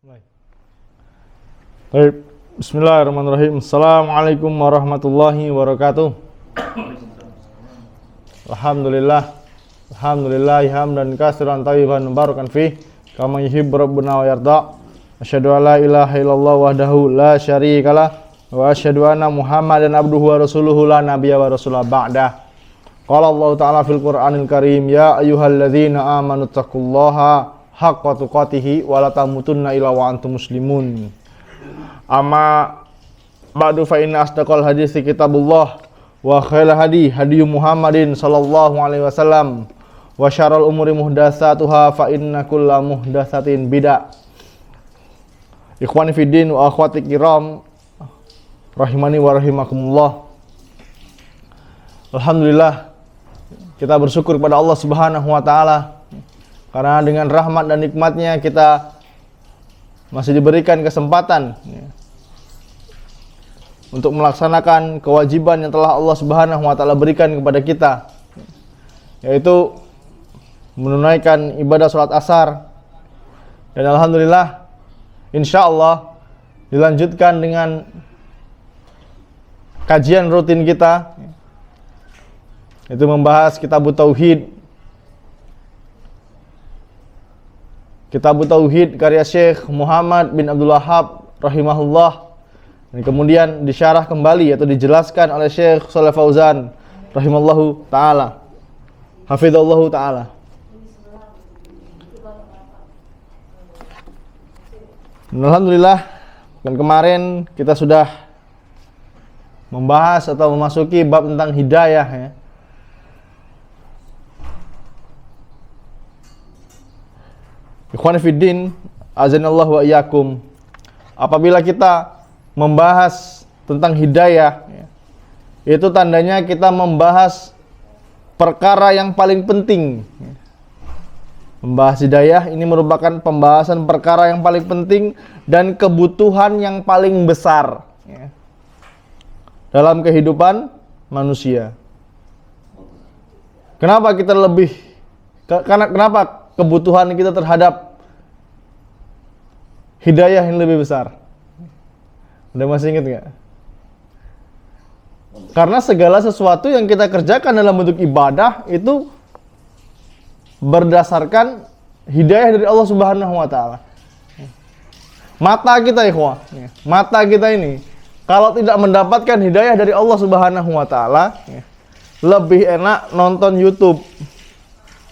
Baik, bismillahirrahmanirrahim. Assalamualaikum warahmatullahi wabarakatuh. Alhamdulillah hamdan katsiran thayyiban mubarakan fi kama yuhibbu rabbuna wa yarda. Asyhadu an la ilaha illallah wahdahu la syarikalah wa asyhadu anna Muhammadan abduhu wa rasuluhu la nabiyya wa rasulah ba'dah. Qala Allah Ta'ala fil Qur'anil Karim, ya ayyuhalladzina amanu taqullaha haqqa tuqatih wa la tamutunna illa wa antum muslimun. Amma ba'du fa inna asdaqal hadits kitabullah wa khairal hadi Muhammadin sallallahu alaihi wasallam wa syarrul umuri muhdatsatuha fa inna kulla muhdatsatin bid'ah. Ikhwani fid din wa akhwati kiram rahimani wa rahimakumullah. Alhamdulillah, kita bersyukur kepada Allah Subhanahu wa taala karena dengan rahmat dan nikmatnya kita masih diberikan kesempatan untuk melaksanakan kewajiban yang telah Allah Subhanahu wa taala berikan kepada kita, yaitu menunaikan ibadah salat asar. Dan alhamdulillah, insyaallah dilanjutkan dengan kajian rutin kita, itu membahas Kitab Tauhid karya Syekh Muhammad bin Abdul Wahhab rahimahullah. Dan kemudian disyarah kembali atau dijelaskan oleh Syekh Shalih Fauzan rahimallahu taala. Hafizallahu taala. Alhamdulillah, dan kemarin kita sudah membahas atau memasuki bab tentang hidayah ya. Ikhwan fiddin, azanallahu wa iyyakum. Apabila kita membahas tentang hidayah ya, itu tandanya kita membahas perkara yang paling penting. Membahas hidayah ini merupakan pembahasan perkara yang paling penting dan kebutuhan yang paling besar ya, dalam kehidupan manusia. Kenapa kita kenapa kebutuhan kita terhadap hidayah yang lebih besar? Udah masih ingat nggak? Karena segala sesuatu yang kita kerjakan dalam bentuk ibadah itu berdasarkan hidayah dari Allah Subhanahu wa taala. Mata kita ikhwah, mata kita ini kalau tidak mendapatkan hidayah dari Allah Subhanahu wa taala, lebih enak nonton YouTube.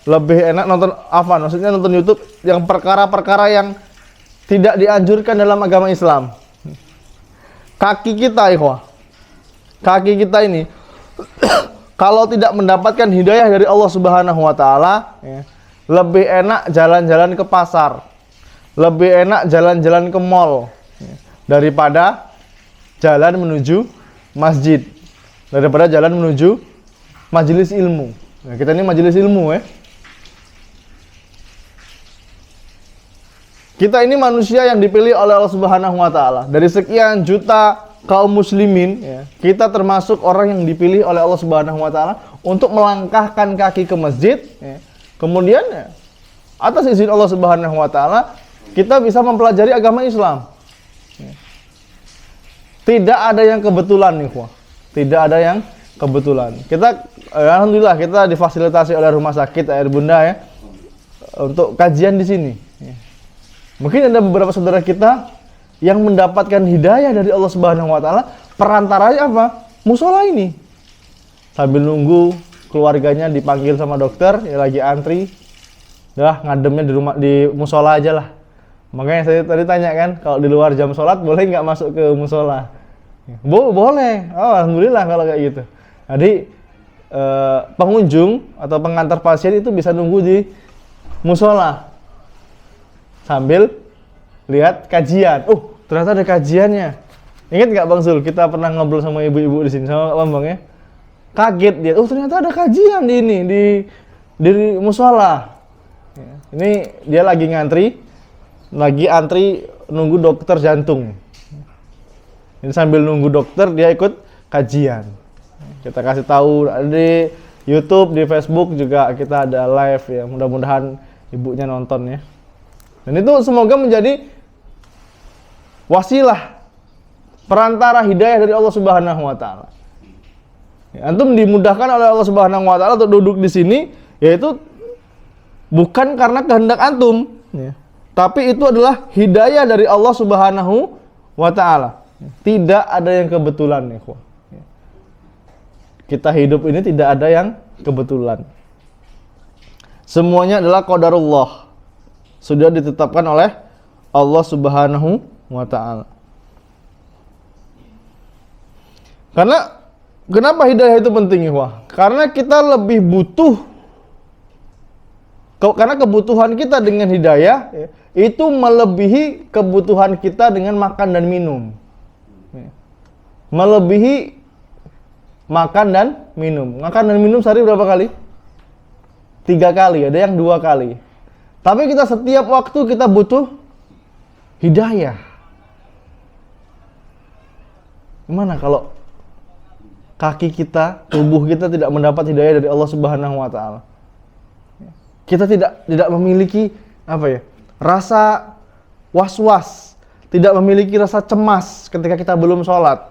Lebih enak nonton apa? Maksudnya nonton YouTube yang perkara-perkara yang tidak dianjurkan dalam agama Islam. Kaki kita ikhwah, kaki kita ini kalau tidak mendapatkan hidayah dari Allah Subhanahu wa taala, lebih enak jalan-jalan ke pasar, lebih enak jalan-jalan ke mall daripada jalan menuju masjid, daripada jalan menuju majelis ilmu. Nah, kita ini majelis ilmu ya. Kita ini manusia yang dipilih oleh Allah Subhanahu wa taala. Dari sekian juta kaum muslimin ya, kita termasuk orang yang dipilih oleh Allah Subhanahu wa taala untuk melangkahkan kaki ke masjid ya. Kemudian ya, atas izin Allah Subhanahu wa taala kita bisa mempelajari agama Islam. Ya. Tidak ada yang kebetulan nih, tidak ada yang kebetulan. Kita alhamdulillah kita difasilitasi oleh Rumah Sakit Air Bunda ya untuk kajian di sini. Ya. Mungkin ada beberapa saudara kita yang mendapatkan hidayah dari Allah Subhanahu wa taala perantaranya apa? Musola ini. Sambil nunggu keluarganya dipanggil sama dokter, ya lagi antri. Udah ngademnya di rumah di musola aja lah. Makanya saya tadi tanya kan, kalau di luar jam sholat boleh nggak masuk ke musola? Boleh. Oh, alhamdulillah kalau kayak gitu. Jadi pengunjung atau pengantar pasien itu bisa nunggu di musola sambil lihat kajian. Oh, ternyata ada kajiannya. Ingat nggak Bang Zul? Kita pernah ngobrol sama ibu-ibu di sini sama Bang ya. Kaget dia. Oh, ternyata ada kajian di ini di musola. Ini dia lagi antri nunggu dokter jantung. Ini sambil nunggu dokter dia ikut kajian. Kita kasih tahu di YouTube, di Facebook juga kita ada live ya. Mudah-mudahan ibunya nonton ya. Dan itu semoga menjadi wasilah, perantara hidayah dari Allah Subhanahu wa taala. Ya, antum dimudahkan oleh Allah Subhanahu wa taala untuk duduk di sini, yaitu bukan karena kehendak antum, ya. Tapi itu adalah hidayah dari Allah Subhanahu wa taala. Tidak ada yang kebetulan, ya. Kita hidup ini tidak ada yang kebetulan. Semuanya adalah qadarullah. Sudah ditetapkan oleh Allah Subhanahu wa taala. Karena kenapa hidayah itu penting, ikhwah? Karena kita lebih butuh, karena kebutuhan kita dengan hidayah itu melebihi kebutuhan kita dengan makan dan minum. Melebihi makan dan minum. Makan dan minum sehari berapa kali? 3 kali, ada yang 2 kali. Tapi kita setiap waktu kita butuh hidayah. Gimana kalau kaki kita, tubuh kita tidak mendapat hidayah dari Allah Subhanahu wa taala? Kita tidak memiliki rasa was-was, tidak memiliki rasa cemas ketika kita belum sholat.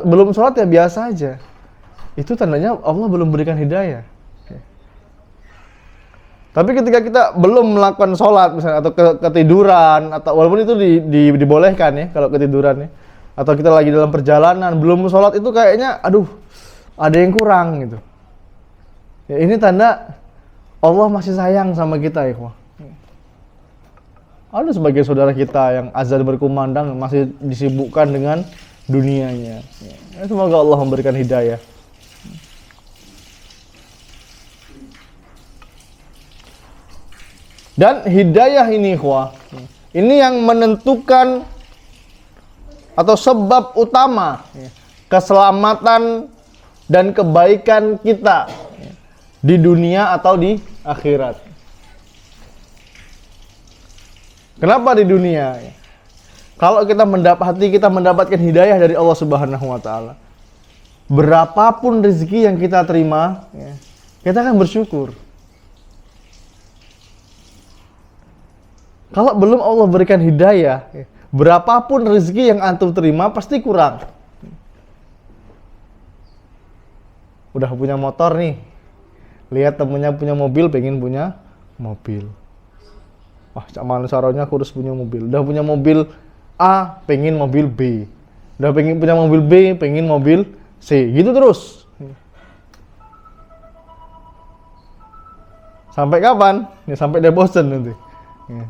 Belum sholat ya biasa aja. Itu tandanya Allah belum berikan hidayah. Tapi ketika kita belum melakukan sholat misalnya, atau ketiduran, atau walaupun itu dibolehkan ya kalau ketiduran ya, atau kita lagi dalam perjalanan belum sholat, itu kayaknya ada yang kurang gitu. Ya, ini tanda Allah masih sayang sama kita, ikhwah. Ada sebagai saudara kita yang azan berkumandang masih disibukkan dengan dunianya. Ya, semoga Allah memberikan hidayah. Dan hidayah ini, ikhwah, ini yang menentukan atau sebab utama keselamatan dan kebaikan kita di dunia atau di akhirat. Kenapa di dunia? Kalau kita mendapatkan hidayah dari Allah Subhanahu wa taala, berapapun rezeki yang kita terima, kita akan bersyukur. Kalau belum Allah berikan hidayah, berapapun rezeki yang antum terima pasti kurang. Udah punya motor nih, lihat temennya punya mobil, pengen punya mobil. Wah, cak mana caranya aku harus punya mobil. Udah punya mobil A, pengen mobil B. Udah pengen punya mobil B, pengen mobil C. Gitu terus. Sampai kapan? Ya, sampai dia bosen nanti. Ya.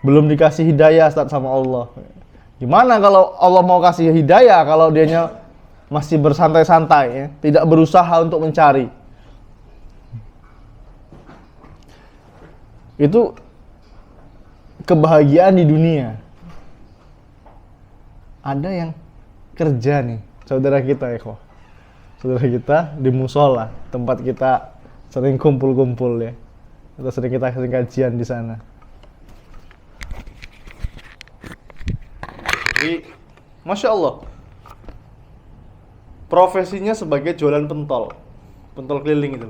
Belum dikasih hidayah sama Allah. Gimana kalau Allah mau kasih hidayah kalau dianya masih bersantai-santai, ya? Tidak berusaha untuk mencari. Itu kebahagiaan di dunia. Ada yang kerja nih, saudara kita ya kok. Saudara kita di musola, tempat kita sering kumpul-kumpul ya. Atau sering kajian di sana. Jadi, Masya Allah, profesinya sebagai jualan pentol keliling itu.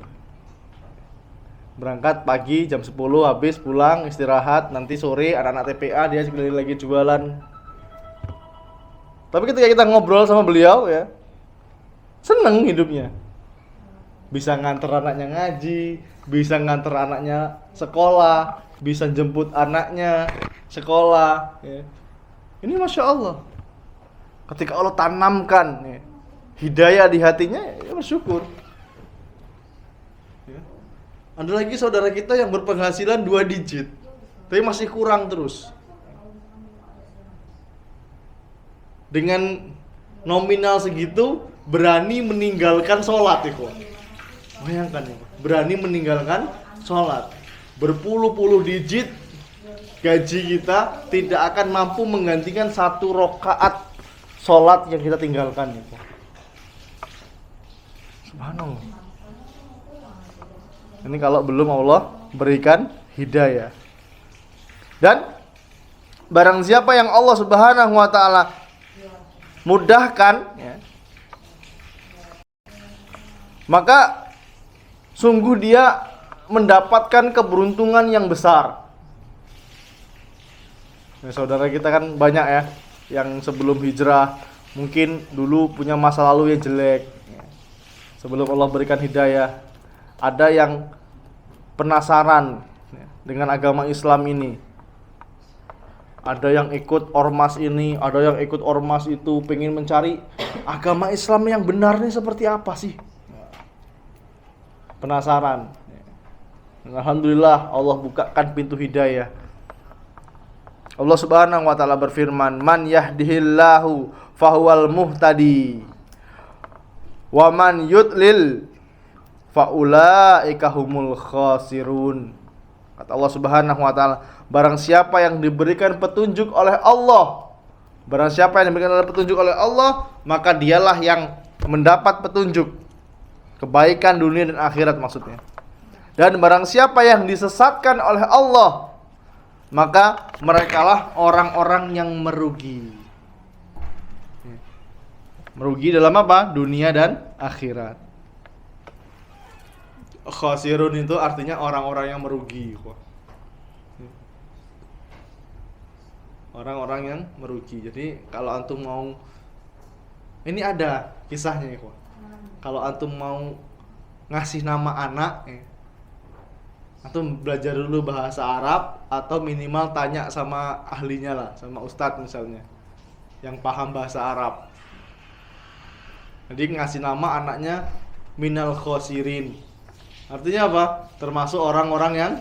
Berangkat pagi jam 10, habis pulang istirahat, nanti sore anak-anak TPA dia keliling lagi jualan. Tapi ketika kita ngobrol sama beliau ya, seneng hidupnya. Bisa nganter anaknya ngaji, bisa nganter anaknya sekolah, bisa jemput anaknya sekolah ya. Ini Masya Allah, ketika Allah tanamkan ya, hidayah di hatinya, ya bersyukur ya. Ada lagi saudara kita yang berpenghasilan 2 digit tapi masih kurang terus. Dengan nominal segitu berani meninggalkan sholat ya kok. Bayangkan ya, berani meninggalkan sholat. Berpuluh-puluh digit gaji kita tidak akan mampu menggantikan 1 rakaat sholat yang kita tinggalkan itu. Subhanallah. Ini kalau belum Allah berikan hidayah. Dan barang siapa yang Allah Subhanahu wa taala mudahkan ya, maka sungguh dia mendapatkan keberuntungan yang besar. Ya, saudara kita kan banyak ya yang sebelum hijrah mungkin dulu punya masa lalu yang jelek. Sebelum Allah berikan hidayah, ada yang penasaran dengan agama Islam ini. Ada yang ikut ormas ini, ada yang ikut ormas itu, pengen mencari agama Islam yang benar nih seperti apa sih? Penasaran. Alhamdulillah Allah bukakan pintu hidayah. Allah Subhanahu wa taala berfirman, "Man yahdihillahu fahuwal muhtadi. Wa man yudlil faulaika humul khasirun." Kata Allah Subhanahu wa taala, barang siapa yang diberikan petunjuk oleh Allah, barang siapa yang diberikan petunjuk oleh Allah, maka dialah yang mendapat petunjuk, kebaikan dunia dan akhirat maksudnya. Dan barang siapa yang disesatkan oleh Allah, maka merekalah orang-orang yang merugi. Merugi dalam apa? Dunia dan akhirat. Khasirun itu artinya orang-orang yang merugi. Orang-orang yang merugi. Jadi kalau antum mau, ini ada kisahnya ya. Kalau antum mau ngasih nama anak, antum belajar dulu bahasa Arab atau minimal tanya sama ahlinya lah, sama ustadz misalnya yang paham bahasa Arab. Jadi ngasih nama anaknya minal khosirin. Artinya apa? Termasuk orang-orang yang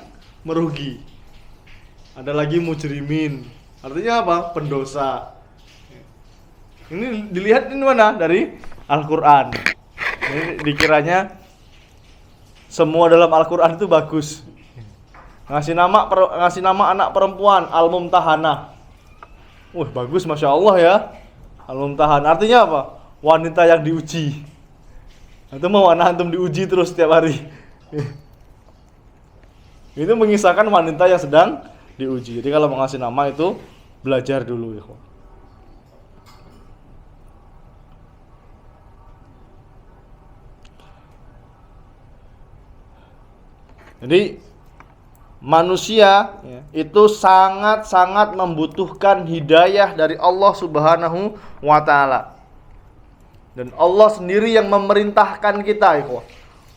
merugi. Ada lagi mujrimin. Artinya apa? Pendosa. Ini dilihat ini mana? Dari Al-Qur'an. Ini dikiranya semua dalam Al-Qur'an itu bagus. Ngasih nama anak perempuan Al-Mumtahanah. Wah, bagus Masya Allah ya. Al-Mumtahanah. Artinya apa? Wanita yang diuji. Itu mau anak antum diuji terus setiap hari. Itu mengisahkan wanita yang sedang diuji. Jadi kalau mau ngasih nama itu belajar dulu ya. Jadi manusia itu sangat-sangat membutuhkan hidayah dari Allah Subhanahu wa taala. Dan Allah sendiri yang memerintahkan kita, ikhwah.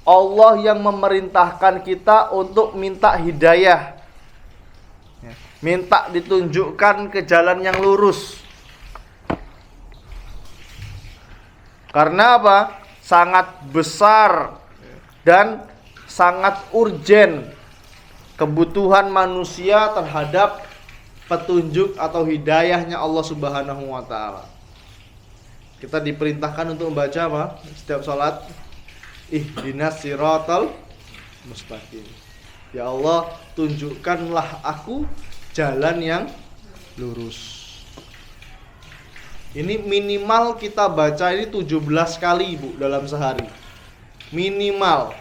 Allah yang memerintahkan kita untuk minta hidayah. Minta ditunjukkan ke jalan yang lurus. Karena apa? Sangat besar dan sangat urgen kebutuhan manusia terhadap petunjuk atau hidayahnya Allah Subhanahu wa taala. Kita diperintahkan untuk membaca apa? Setiap salat, ihdinas siratal mustaqim. Ya Allah, tunjukkanlah aku jalan yang lurus. Ini minimal kita baca ini 17 kali, Ibu, dalam sehari. Minimal.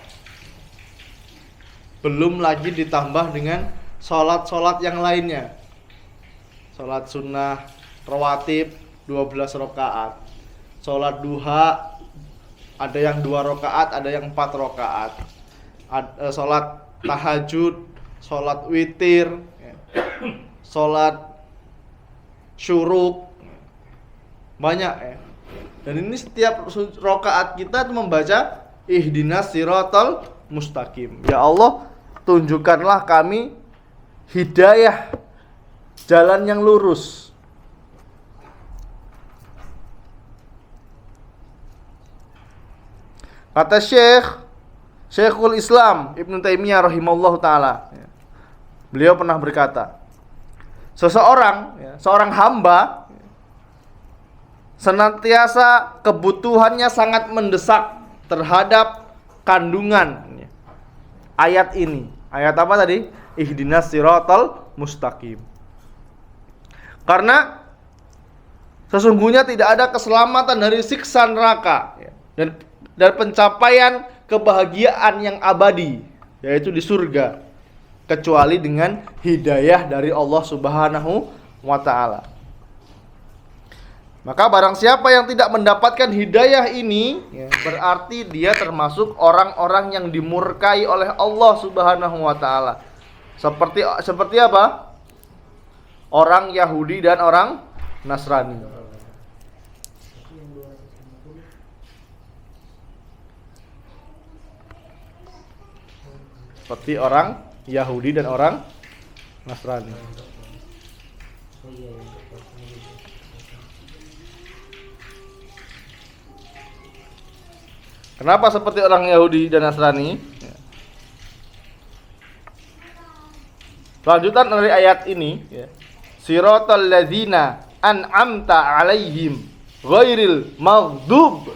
Belum lagi ditambah dengan sholat-sholat yang lainnya. Sholat sunnah rawatib 12 rakaat. Sholat duha ada yang 2 rakaat, ada yang 4 rakaat. Sholat tahajud, sholat witir, sholat syuruk, banyak ya. Dan ini setiap rakaat kita itu membaca ihdinas siratal mustaqim. Ya Allah, tunjukkanlah kami hidayah, jalan yang lurus. Kata Syekhul Islam Ibnu Taimiyah rahimahullahu taala, beliau pernah berkata, seorang hamba senantiasa kebutuhannya sangat mendesak terhadap kandungan ayat ini. Ayat apa tadi? Ihdinas siratal mustaqim. Karena sesungguhnya tidak ada keselamatan dari siksa neraka dan pencapaian kebahagiaan yang abadi, yaitu di surga, kecuali dengan hidayah dari Allah Subhanahu wa taala. Maka barang siapa yang tidak mendapatkan hidayah ini, berarti dia termasuk orang-orang yang dimurkai oleh Allah Subhanahu wa taala. Seperti apa? orang Yahudi dan orang Nasrani. Seperti orang Yahudi dan orang Nasrani. Kenapa seperti orang Yahudi dan Nasrani? Lanjutan dari ayat ini, siratal ladzina an'amta 'alaihim ghairil maghdubi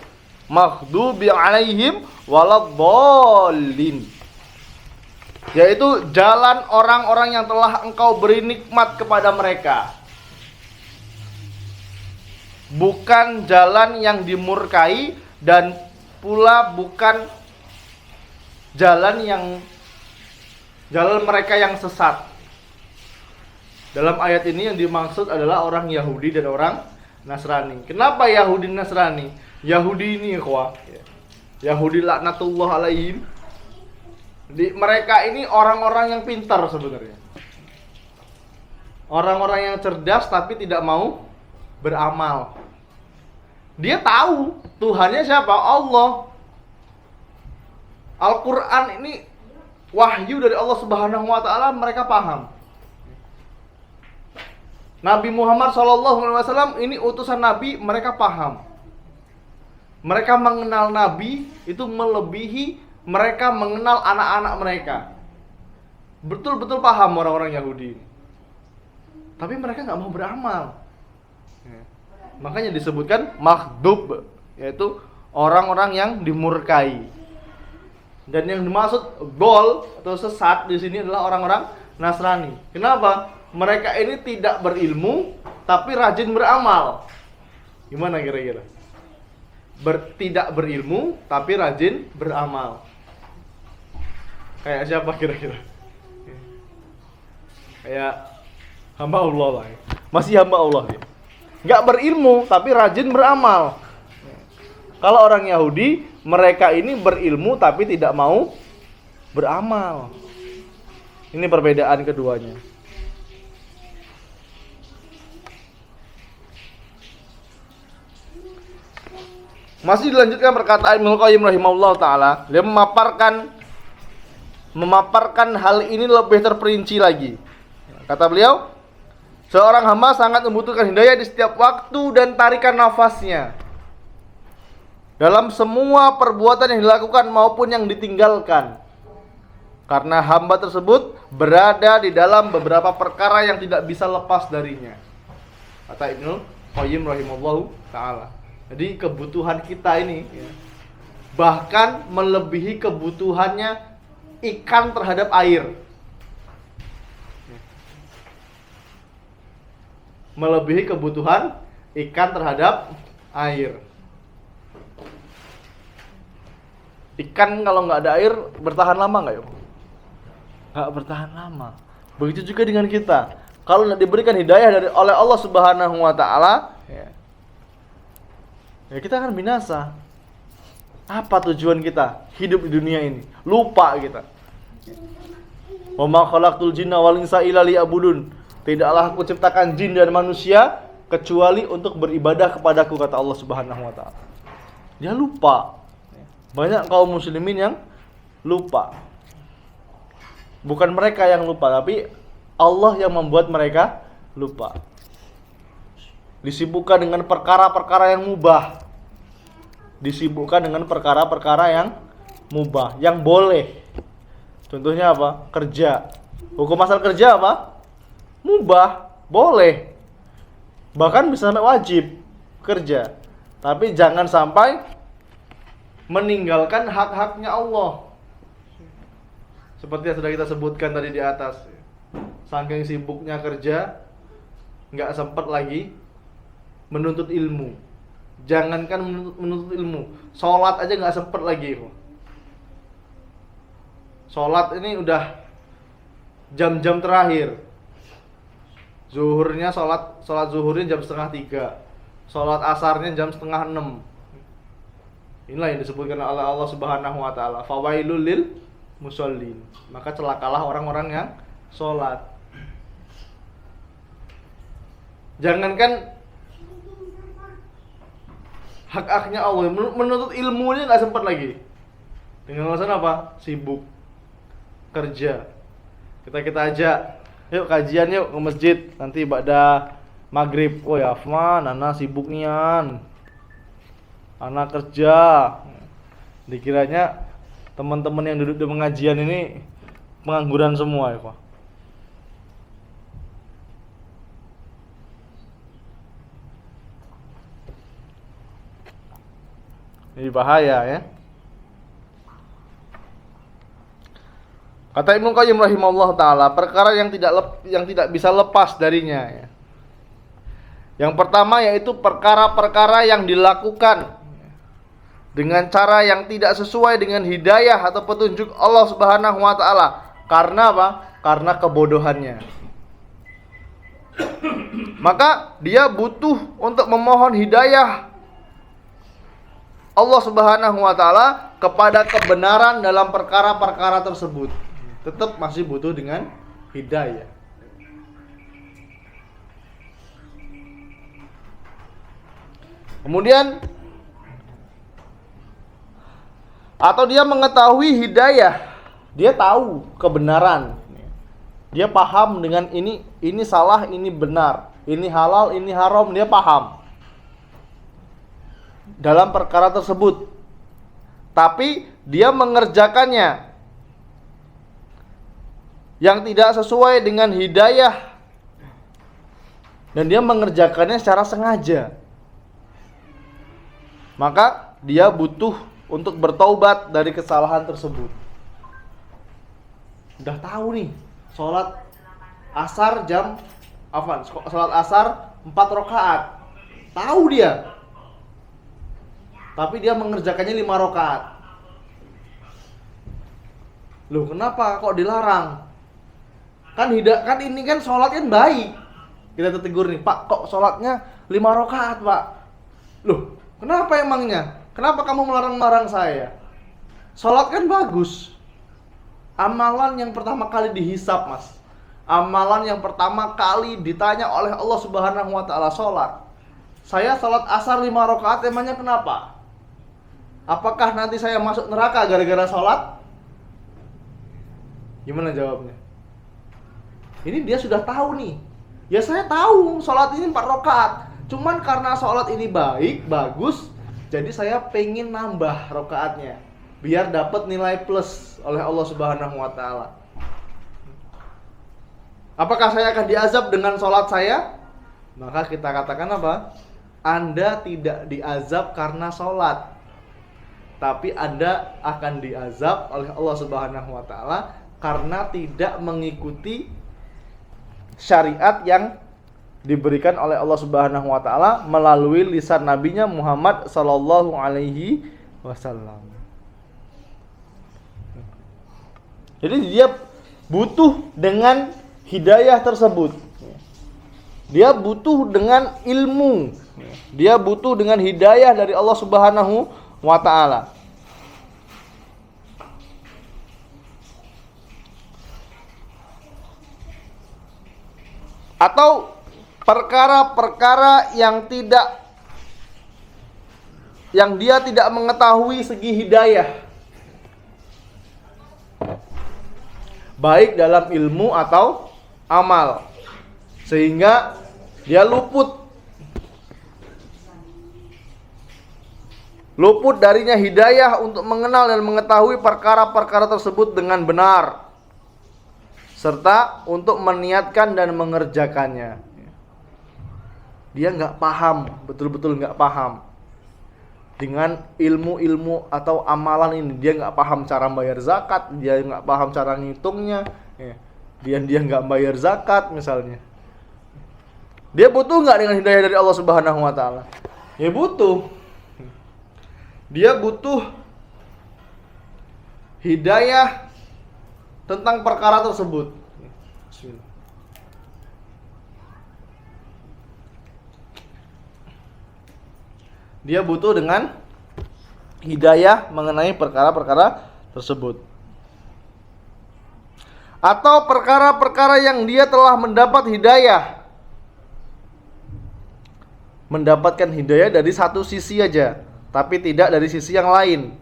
'alaihim waladdallin. Yaitu jalan orang-orang yang telah engkau beri nikmat kepada mereka, bukan jalan yang dimurkai, dan pula bukan jalan mereka yang sesat. Dalam ayat ini yang dimaksud adalah orang Yahudi dan orang Nasrani. Kenapa Yahudi dan Nasrani? Yahudi ini Yahudi laknatullah alaihim. Mereka ini orang-orang yang pintar sebenarnya. Orang-orang yang cerdas tapi tidak mau beramal. Dia tahu Tuhannya siapa? Allah. Al-Quran ini wahyu dari Allah Subhanahu wa ta'ala, mereka paham. Nabi Muhammad SAW ini utusan Nabi, mereka paham. Mereka mengenal Nabi itu melebihi mereka mengenal anak-anak mereka. Betul-betul paham orang-orang Yahudi. Tapi mereka nggak mau beramal. Makanya disebutkan maghdub, yaitu orang-orang yang dimurkai. Dan yang dimaksud dol atau sesat di sini adalah orang-orang Nasrani. Kenapa? Mereka ini tidak berilmu tapi rajin beramal. Gimana kira-kira? Tidak berilmu tapi rajin beramal. Kayak siapa kira-kira? Kayak hamba Allah lah. Masih hamba Allah ya. Nggak berilmu tapi rajin beramal. Kalau orang Yahudi, mereka ini berilmu tapi tidak mau beramal. Ini perbedaan keduanya. Masih dilanjutkan perkataan Ibnu Qayyim rahimahullah taala. Dia memaparkan hal ini lebih terperinci lagi. Kata beliau, seorang hamba sangat membutuhkan hidayah di setiap waktu dan tarikan nafasnya, dalam semua perbuatan yang dilakukan maupun yang ditinggalkan, karena hamba tersebut berada di dalam beberapa perkara yang tidak bisa lepas darinya. Kata Ibnu Qayyim rahimahullah taala. Jadi kebutuhan kita ini bahkan melebihi kebutuhannya ikan terhadap air. Melebihi kebutuhan ikan terhadap air. Ikan kalau nggak ada air bertahan lama nggak ya? Nggak bertahan lama. Begitu juga dengan kita. Kalau nggak diberikan hidayah oleh Allah Subhanahu Wa Taala, ya kita akan binasa. Apa tujuan kita hidup di dunia ini? Lupa kita. Wa ma khalaqtul jinna wal insa illa liya'budun. Tidaklah aku ciptakan jin dan manusia kecuali untuk beribadah kepadaku, kata Allah Subhanahu wa taala. Dia lupa. Banyak kaum muslimin yang lupa. Bukan mereka yang lupa, tapi Allah yang membuat mereka lupa. Disibukkan dengan perkara-perkara yang mubah. Disibukkan dengan perkara-perkara yang mubah, yang boleh. Contohnya apa? Kerja. Hukum asal kerja apa? Mubah, boleh. Bahkan bisa sampai wajib kerja. Tapi jangan sampai meninggalkan hak-haknya Allah. Seperti yang sudah kita sebutkan tadi di atas. Saking sibuknya kerja, nggak sempat lagi menuntut ilmu. Jangankan menuntut ilmu, sholat aja nggak sempat lagi. Sholat ini udah jam-jam terakhir. Zuhurnya sholat zuhurnya jam 2:30, sholat asarnya jam 5:30. Inilah yang disebutkan oleh Allah Subhanahu Wa Taala. Fawailul lil musallin. Maka celakalah orang-orang yang sholat. Jangankan hak-haknya Allah, menuntut ilmunya nggak sempat lagi. Dengan alasan apa? Sibuk kerja. Kita ajak, yuk kajian yuk ke masjid nanti pada maghrib. Oh ya Afman, Ana sibuk nian, Ana kerja. Dikiranya teman-teman yang duduk di pengajian ini pengangguran semua ya Pak. Ini bahaya ya. Kata Ibnu Qayyim rahimahullah taala, perkara yang tidak bisa lepas darinya ya. Yang pertama yaitu perkara-perkara yang dilakukan dengan cara yang tidak sesuai dengan hidayah atau petunjuk Allah Subhanahu wa taala. Karena apa? Karena kebodohannya. Maka dia butuh untuk memohon hidayah Allah Subhanahu wa taala kepada kebenaran dalam perkara-perkara tersebut. Tetap masih butuh dengan hidayah. Kemudian atau dia mengetahui hidayah, dia tahu kebenaran. Dia paham dengan ini salah, ini benar, ini halal, ini haram, dia paham dalam perkara tersebut. Tapi dia mengerjakannya yang tidak sesuai dengan hidayah dan dia mengerjakannya secara sengaja. Maka dia butuh untuk bertaubat dari kesalahan tersebut. Udah tahu nih, sholat asar sholat asar 4 rakaat. Tahu dia. Tapi dia mengerjakannya 5 rakaat. Loh, kenapa kok dilarang? Kan ini kan sholat kan baik. Kita tegur nih, Pak, kok sholatnya 5 rakaat, Pak? Loh, kenapa emangnya? Kenapa kamu melarang saya? Sholat kan bagus. Amalan yang pertama kali dihisab, Mas. Amalan yang pertama kali ditanya oleh Allah Subhanahu wa taala, sholat. Saya sholat asar 5 rakaat, emangnya kenapa? Apakah nanti saya masuk neraka gara-gara sholat? Gimana jawabnya? Ini dia sudah tahu nih. Ya saya tahu sholat ini 4 rakaat. Cuman karena sholat ini baik, bagus, jadi saya pengen nambah rakaatnya biar dapat nilai plus oleh Allah Subhanahu wa taala. Apakah saya akan diazab dengan sholat saya? Maka kita katakan apa? Anda tidak diazab karena sholat, tapi Anda akan diazab oleh Allah Subhanahu wa taala karena tidak mengikuti syariat yang diberikan oleh Allah Subhanahu wa taala melalui lisan nabinya Muhammad sallallahu alaihi wasallam. Jadi dia butuh dengan hidayah tersebut. Dia butuh dengan ilmu. Dia butuh dengan hidayah dari Allah Subhanahu wa taala. Atau perkara-perkara yang dia tidak mengetahui segi hidayah, baik dalam ilmu atau amal, sehingga dia luput darinya hidayah untuk mengenal dan mengetahui perkara-perkara tersebut dengan benar, serta untuk meniatkan dan mengerjakannya. Dia nggak paham, betul-betul nggak paham dengan ilmu-ilmu atau amalan ini. Dia nggak paham cara bayar zakat, dia nggak paham cara ngitungnya, dia nggak bayar zakat misalnya. Dia butuh nggak dengan hidayah dari Allah Subhanahu wa taala? Ya butuh. Dia butuh hidayah tentang perkara tersebut. Dia butuh dengan hidayah mengenai perkara-perkara tersebut. Atau perkara-perkara yang dia telah mendapat hidayah mendapatkan hidayah dari satu sisi aja, tapi tidak dari sisi yang lain,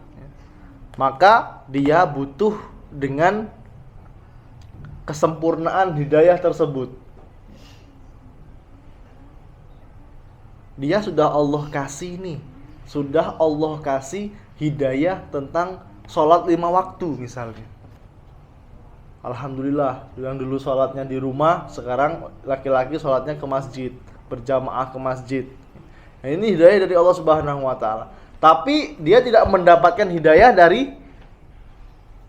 maka dia butuh dengan kesempurnaan hidayah tersebut. Dia sudah Allah kasih nih, sudah Allah kasih hidayah tentang sholat 5 waktu misalnya. Alhamdulillah, yang dulu sholatnya di rumah, sekarang laki-laki sholatnya ke masjid, berjamaah ke masjid. Nah, ini hidayah dari Allah Subhanahu wa Ta'ala. Tapi dia tidak mendapatkan hidayah dari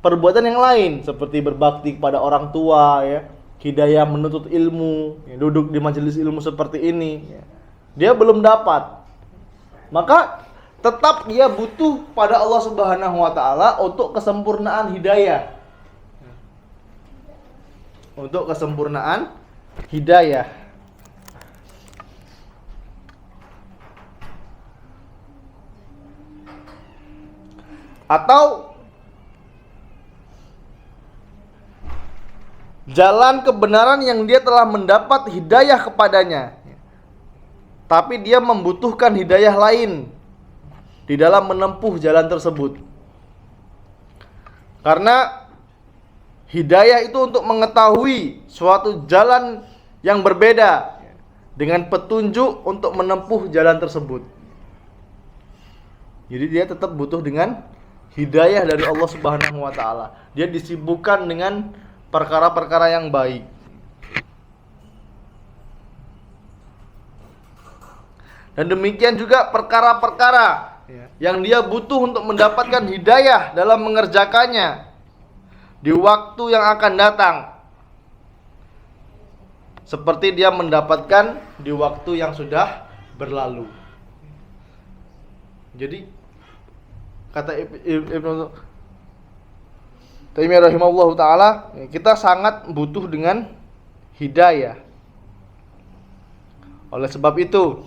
perbuatan yang lain, seperti berbakti kepada orang tua, ya, hidayah menuntut ilmu, ya, duduk di majelis ilmu seperti ini, ya. Dia belum dapat. Maka tetap dia butuh pada Allah Subhanahu wa Ta'ala untuk kesempurnaan hidayah. Untuk kesempurnaan hidayah. Atau jalan kebenaran yang dia telah mendapat hidayah kepadanya, tapi dia membutuhkan hidayah lain di dalam menempuh jalan tersebut. Karena hidayah itu untuk mengetahui suatu jalan yang berbeda dengan petunjuk untuk menempuh jalan tersebut. Jadi dia tetap butuh dengan hidayah dari Allah Subhanahu wa Ta'ala. Dia disibukkan dengan perkara-perkara yang baik. Dan demikian juga perkara-perkara yang dia butuh untuk mendapatkan hidayah dalam mengerjakannya di waktu yang akan datang, seperti dia mendapatkan di waktu yang sudah berlalu. Jadi kata Ibnu Taimiyah rahimahullahu ta'ala, kita sangat butuh dengan hidayah. Oleh sebab itu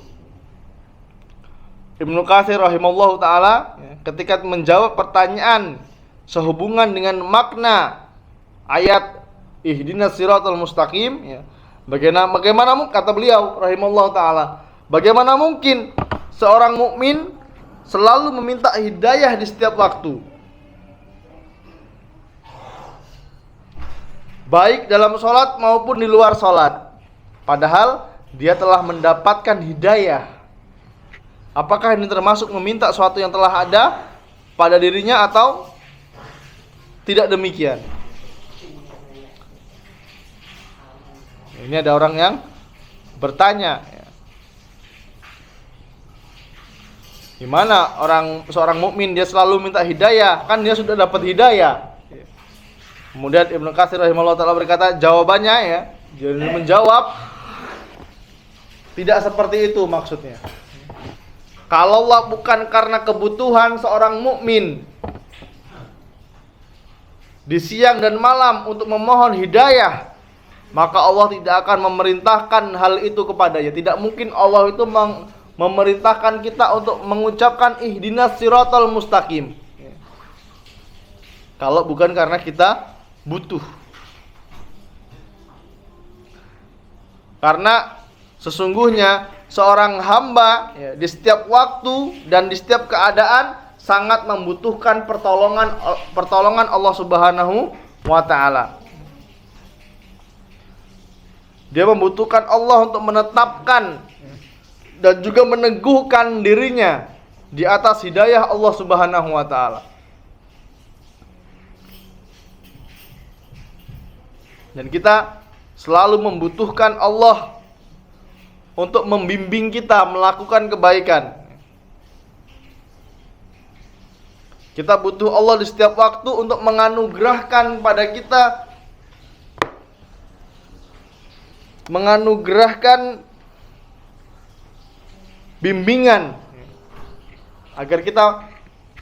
Ibnu Katsir rahimahullahu ta'ala ketika menjawab pertanyaan sehubungan dengan makna ayat ihdinas siratal mustaqim, ya, bagaimana kata beliau rahimahullahu ta'ala, bagaimana mungkin seorang mukmin selalu meminta hidayah di setiap waktu, baik dalam sholat maupun di luar sholat, padahal dia telah mendapatkan hidayah. Apakah ini termasuk meminta sesuatu yang telah ada pada dirinya atau tidak demikian? Ini ada orang yang bertanya, gimana seorang mukmin dia selalu minta hidayah, kan dia sudah dapat hidayah. Kemudian Ibnu Katsir rahimahullah ta'ala berkata, jawabannya, ya, dia menjawab, tidak seperti itu maksudnya. Kalaulah bukan karena kebutuhan seorang mukmin di siang dan malam untuk memohon hidayah, maka Allah tidak akan memerintahkan hal itu kepadanya. Tidak mungkin Allah itu memerintahkan kita untuk mengucapkan ihdinas siratal mustaqim kalau bukan karena kita butuh. Karena sesungguhnya seorang hamba, ya, di setiap waktu dan di setiap keadaan sangat membutuhkan pertolongan Allah Subhanahu wa Ta'ala. Dia membutuhkan Allah untuk menetapkan dan juga meneguhkan dirinya di atas hidayah Allah Subhanahu wa Ta'ala. Dan kita selalu membutuhkan Allah untuk membimbing kita melakukan kebaikan. Kita butuh Allah di setiap waktu untuk menganugerahkan pada kita, menganugerahkan bimbingan agar kita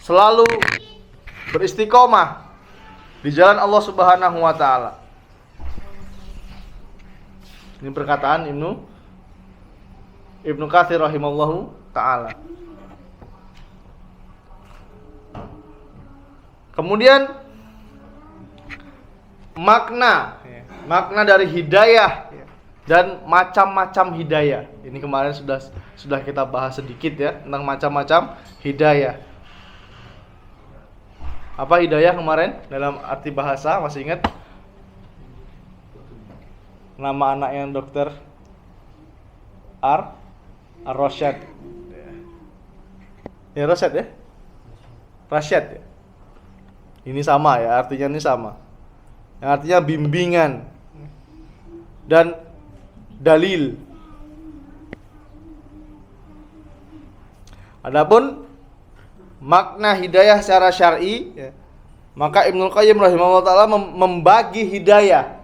selalu beristiqomah di jalan Allah Subhanahu wa Ta'ala. Ini perkataan Ibnu Katsir rahimallahu ta'ala. Kemudian makna dari hidayah dan macam-macam hidayah. Ini kemarin sudah sudah kita bahas sedikit ya tentang macam-macam hidayah. Apa hidayah kemarin dalam arti bahasa, masih ingat? Nama anak yang dokter Ar-Rasyad. Ya Rasyad ya? Rasyad ya? Ini sama ya, artinya ini sama. Yang artinya bimbingan dan dalil. Adapun makna hidayah secara syar'i ya, maka Ibnu Qayyim rahimahullah taala membagi hidayah.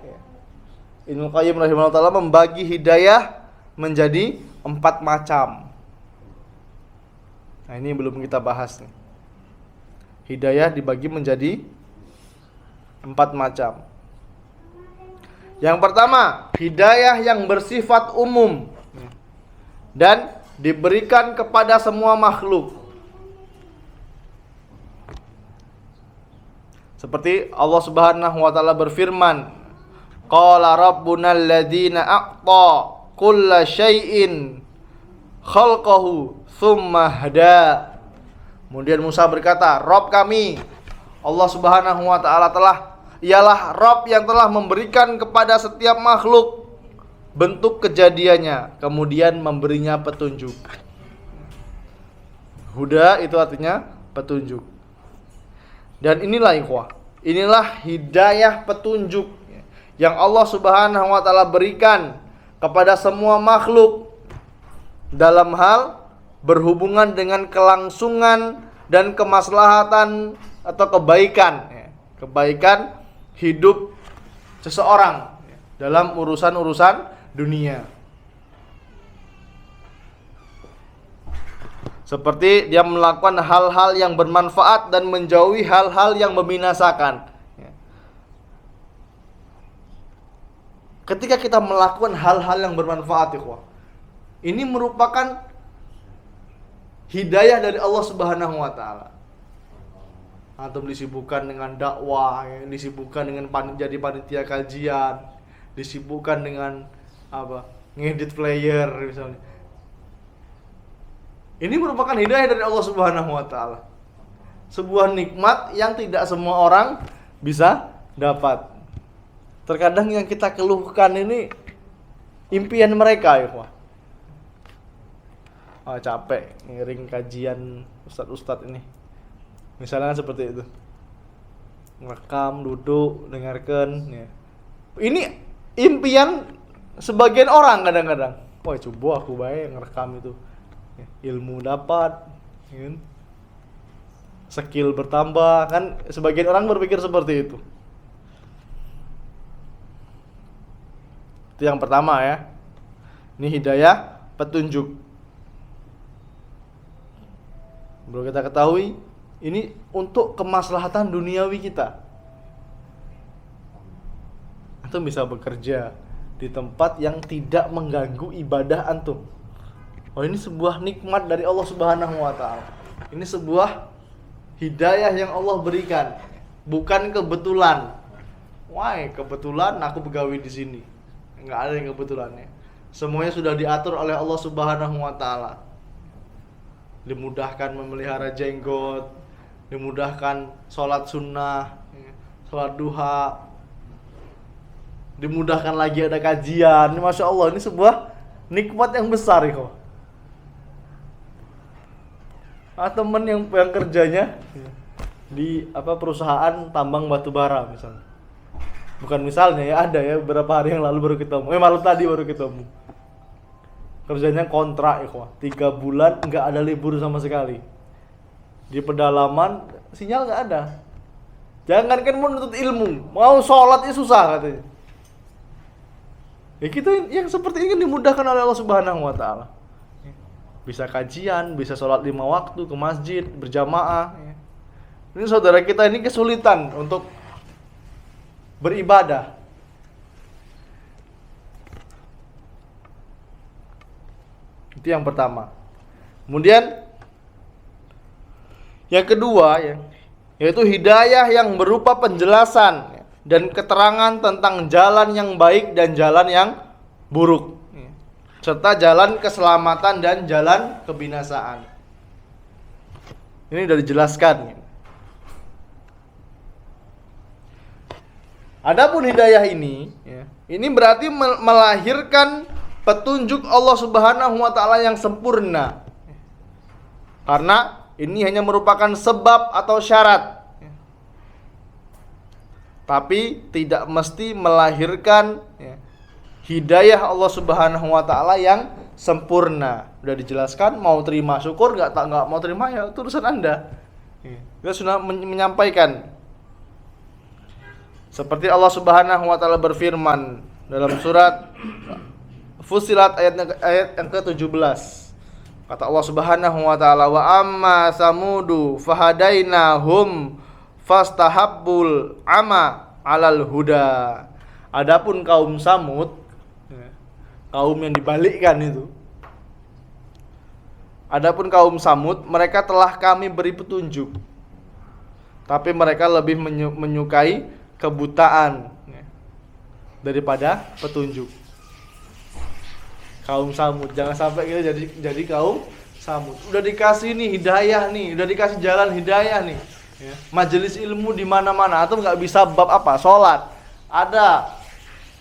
Ibnu Qayyim rahimahullah taala membagi hidayah menjadi 4 macam. Nah, ini belum kita bahas nih. Hidayah dibagi menjadi 4 macam. Yang pertama, hidayah yang bersifat umum dan diberikan kepada semua makhluk. Seperti Allah Subhanahu wa taala berfirman, qala rabbuna alladzi a'ta kulla syai'in khalqahu tsumma hada. Kemudian Musa berkata, Rabb kami Allah Subhanahu wa taala ialah Rabb yang telah memberikan kepada setiap makhluk bentuk kejadiannya, kemudian memberinya petunjuk. Huda itu artinya petunjuk. Dan inilah ikhwah, inilah hidayah petunjuk yang Allah Subhanahu wa taala berikan kepada semua makhluk dalam hal berhubungan dengan kelangsungan dan kemaslahatan atau kebaikan, kebaikan hidup seseorang dalam urusan-urusan dunia. Seperti dia melakukan hal-hal yang bermanfaat dan menjauhi hal-hal yang membinasakan. Ketika kita melakukan hal-hal yang bermanfaat, ikhwah, ini merupakan hidayah dari Allah Subhanahu wa taala. Antum disibukkan dengan dakwah, disibukkan dengan jadi panitia kajian, disibukkan dengan ngedit player misalnya. Ini merupakan hidayah dari Allah Subhanahu wa taala. Sebuah nikmat yang tidak semua orang bisa dapat. Terkadang yang kita keluhkan ini impian mereka, ya, wah. Capek ngiring kajian ustadz-ustadz ini. Misalnya seperti itu. Ngerekam, duduk, dengarkan, ya. Ini impian sebagian orang kadang-kadang. Wah, coba aku baik ngerekam itu. Ilmu dapat, kan? Skill bertambah, kan sebagian orang berpikir seperti itu. Itu yang pertama ya. Ini hidayah petunjuk. Perlu kita ketahui, ini untuk kemaslahatan duniawi kita. Antum bisa bekerja di tempat yang tidak mengganggu ibadah antum. Oh, ini sebuah nikmat dari Allah Subhanahu wa taala. Ini sebuah hidayah yang Allah berikan, bukan kebetulan. Wah, kebetulan aku pegawai di sini. Enggak ada yang kebetulannya. Semuanya sudah diatur oleh Allah Subhanahu wa taala. Dimudahkan memelihara jenggot, dimudahkan sholat sunnah, sholat duha, dimudahkan lagi ada kajian. Masya Allah, ini sebuah nikmat yang besar ya. Temen yang kerjanya di perusahaan tambang batu bara misalnya. Bukan misalnya ya, ada ya beberapa hari yang lalu baru ketemu. Malam tadi baru ketemu. Kerjanya kontrak ya, 3 bulan nggak ada libur sama sekali. Di pedalaman sinyal nggak ada. Jangankan menuntut ilmu, mau sholatnya susah katanya. Ya kita yang seperti ini dimudahkan oleh Allah Subhanahu wa taala. Bisa kajian, bisa sholat 5 waktu ke masjid berjamaah. Ini saudara kita ini kesulitan untuk beribadah. Itu yang pertama. Kemudian yang kedua yaitu hidayah yang berupa penjelasan dan keterangan tentang jalan yang baik dan jalan yang buruk. serta jalan keselamatan dan jalan kebinasaan. Ini sudah dijelaskan. Adapun hidayah ini, ya, ini berarti melahirkan petunjuk Allah Subhanahu wa taala yang sempurna. Karena ini hanya merupakan sebab atau syarat. Tapi tidak mesti melahirkan, ya, hidayah Allah Subhanahu wa taala yang sempurna. Sudah dijelaskan, mau terima syukur, enggak mau terima ya itu urusan Anda. Kita sudah menyampaikan. Seperti Allah Subhanahu wa taala berfirman dalam surat Fussilat ayat yang ke-17. Kata Allah Subhanahu wa taala, "Wa amma samudu fahadainahum fastahabbul ama 'alal huda." Adapun kaum Samud, kaum yang dibalikkan itu. Adapun kaum Samud, mereka telah kami beri petunjuk. Tapi mereka lebih menyukai kebutaan daripada petunjuk. Kaum Samud, jangan sampai kita jadi kaum Samud. Udah dikasih nih hidayah nih, udah dikasih jalan hidayah nih. Ya. Majelis ilmu di mana-mana, atau nggak bisa bab apa? Salat. Ada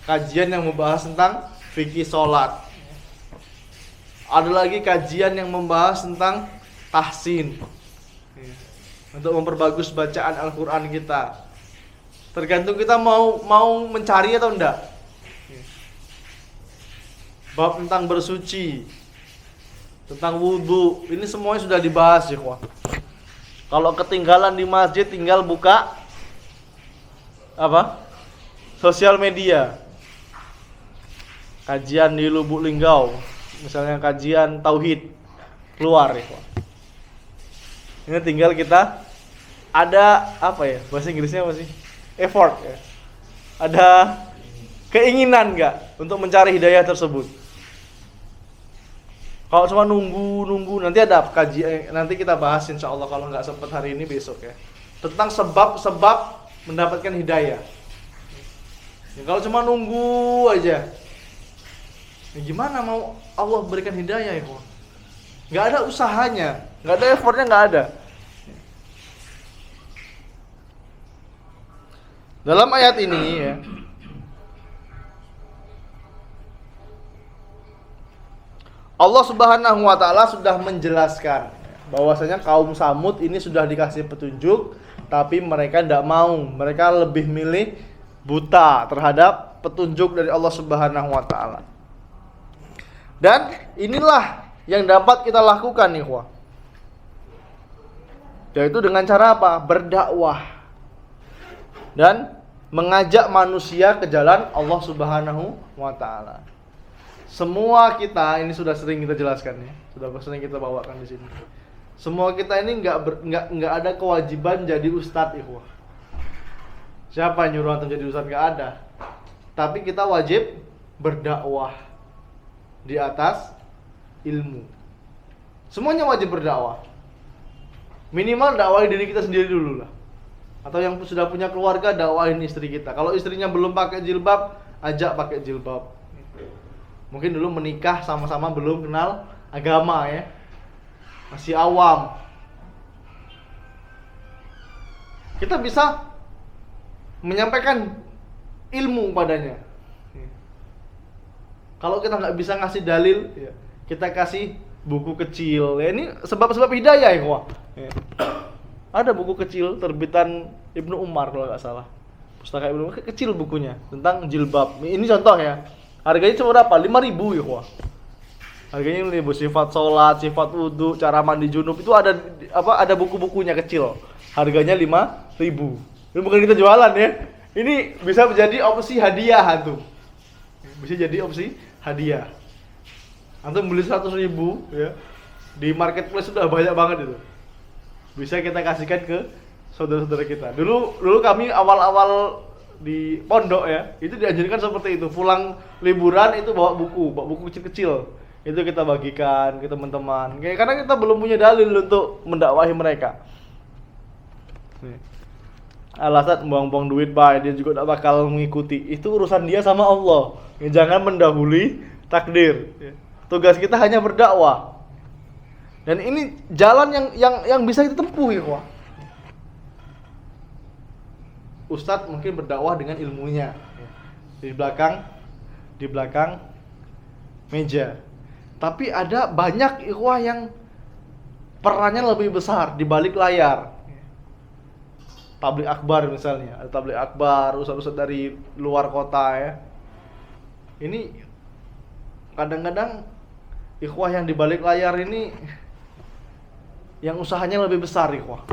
kajian yang membahas tentang fikih salat. Ada lagi kajian yang membahas tentang tahsin. Ya. Untuk memperbagus bacaan Al-Qur'an kita. Tergantung kita mau mencari atau enggak. Bab tentang bersuci, tentang wudu, ini semuanya sudah dibahas ya, kawan. Kalau ketinggalan di masjid, tinggal buka apa? Sosial media. Kajian di Lubuk Linggau, misalnya kajian tauhid, keluar ya, kawan. Ini tinggal kita ada apa ya? Bahasa Inggrisnya apa sih? Effort ya. Ada keinginan enggak untuk mencari hidayah tersebut? Kalau cuma nunggu nanti ada kajian, nanti kita bahas insyaallah kalau enggak sempat hari ini besok ya. Tentang sebab-sebab mendapatkan hidayah. Ya, kalau cuma nunggu aja, ya gimana mau Allah berikan hidayah ya, kawan? Enggak ada usahanya, enggak ada effortnya, enggak ada. Dalam ayat ini ya, Allah Subhanahu wa taala sudah menjelaskan bahwasanya kaum Samud ini sudah dikasih petunjuk, tapi mereka tidak mau. Mereka lebih milih buta terhadap petunjuk dari Allah Subhanahu wa taala. Dan inilah yang dapat kita lakukan nih, ikhwah. Yaitu dengan cara apa? Berdakwah. Dan mengajak manusia ke jalan Allah Subhanahu wa taala. Semua kita ini sudah sering kita jelaskan ya, sudah sering kita bawakan di sini. Semua kita ini enggak ada kewajiban jadi ustadz, ikhwah. Siapa yang nyuruh antum jadi ustadz? Enggak ada. Tapi kita wajib berdakwah di atas ilmu. Semuanya wajib berdakwah. Minimal dakwahi diri kita sendiri dulu lah. Atau yang sudah punya keluarga, dakwahin istri kita. Kalau istrinya belum pakai jilbab, ajak pakai jilbab. Mungkin dulu menikah sama-sama belum kenal agama ya, masih awam. Kita bisa menyampaikan ilmu padanya. Kalau kita nggak bisa ngasih dalil, ya, kita kasih buku kecil. Ya, ini sebab-sebab hidayah ya, wah. Ya. Ada buku kecil terbitan Ibnu Umar kalau nggak salah. Pustaka Ibnu Umar kecil bukunya tentang jilbab. Ini contoh ya. Harganya cuma berapa? 5.000 ya, wah. Harganya 5.000, sifat sholat, sifat wudu, cara mandi junub itu ada ada buku-bukunya kecil. Harganya 5.000. Ini bukan kita jualan ya. Ini bisa menjadi opsi hadiah antum. Bisa jadi opsi hadiah. Antum beli 100.000 ya. Di marketplace sudah banyak banget itu. Bisa kita kasihkan ke saudara-saudara kita. Dulu kami awal-awal di pondok ya, itu dianjurkan seperti itu. Pulang liburan itu bawa buku kecil-kecil. Itu kita bagikan ke teman-teman. Karena kita belum punya dalil untuk mendakwahi mereka. Nih. Alasan buang-buang duit baik, dia juga tidak bakal mengikuti. Itu urusan dia sama Allah. Jangan mendahului takdir. Tugas kita hanya berdakwah. Dan ini jalan yang bisa kita tempuh ya, ikhwah. Ustadz mungkin berdakwah dengan ilmunya di belakang meja. Tapi ada banyak ikhwah yang perannya lebih besar di balik layar. Tabligh akbar misalnya, ada tabligh akbar, ustadz-ustadz dari luar kota ya. Ini kadang-kadang ikhwah yang di balik layar ini yang usahanya lebih besar ikhwah.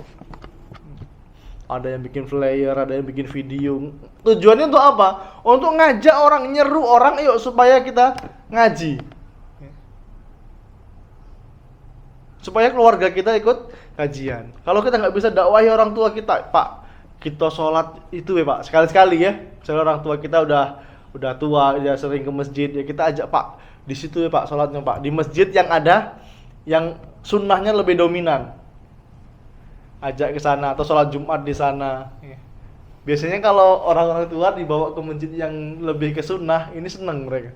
Ada yang bikin flyer, ada yang bikin video. Tujuannya untuk apa? Untuk ngajak orang, nyeru orang, yuk supaya kita ngaji. Supaya keluarga kita ikut kajian. Kalau kita nggak bisa dakwahi orang tua kita, Pak, kita sholat itu ya Pak, sekali-sekali ya. Misalnya orang tua kita udah tua, udah sering ke masjid, ya kita ajak Pak, di situ ya Pak sholatnya Pak, di masjid yang ada, yang sunnahnya lebih dominan. Ajak ke sana atau sholat Jumat di sana. Biasanya kalau orang-orang tua dibawa ke masjid yang lebih ke sunnah, ini senang mereka.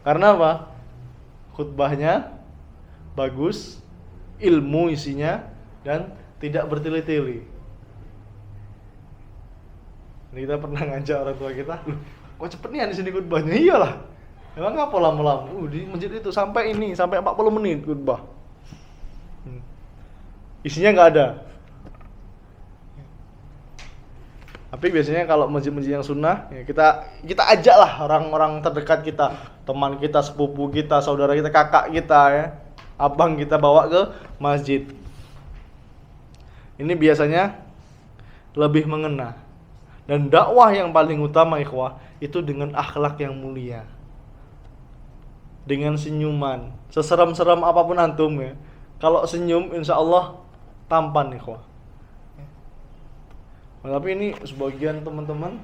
Karena apa? Khutbahnya bagus, ilmu isinya, dan tidak bertele-tele. Ini kita pernah ngajak orang tua kita, loh, kok cepet nih di sini khutbahnya? Iyalah. Emang apa lama-lama? Di masjid itu sampai 40 menit khutbah. Isinya nggak ada. Tapi biasanya kalau masjid-masjid yang sunnah, ya kita ajak lah orang-orang terdekat kita, teman kita, sepupu kita, saudara kita, kakak kita ya, abang kita bawa ke masjid. Ini biasanya lebih mengena. Dan dakwah yang paling utama ikhwah itu dengan akhlak yang mulia. Dengan senyuman. Seseram-seram apapun antum ya, kalau senyum insya Allah tampan ikhwah. Tapi ini sebagian teman-teman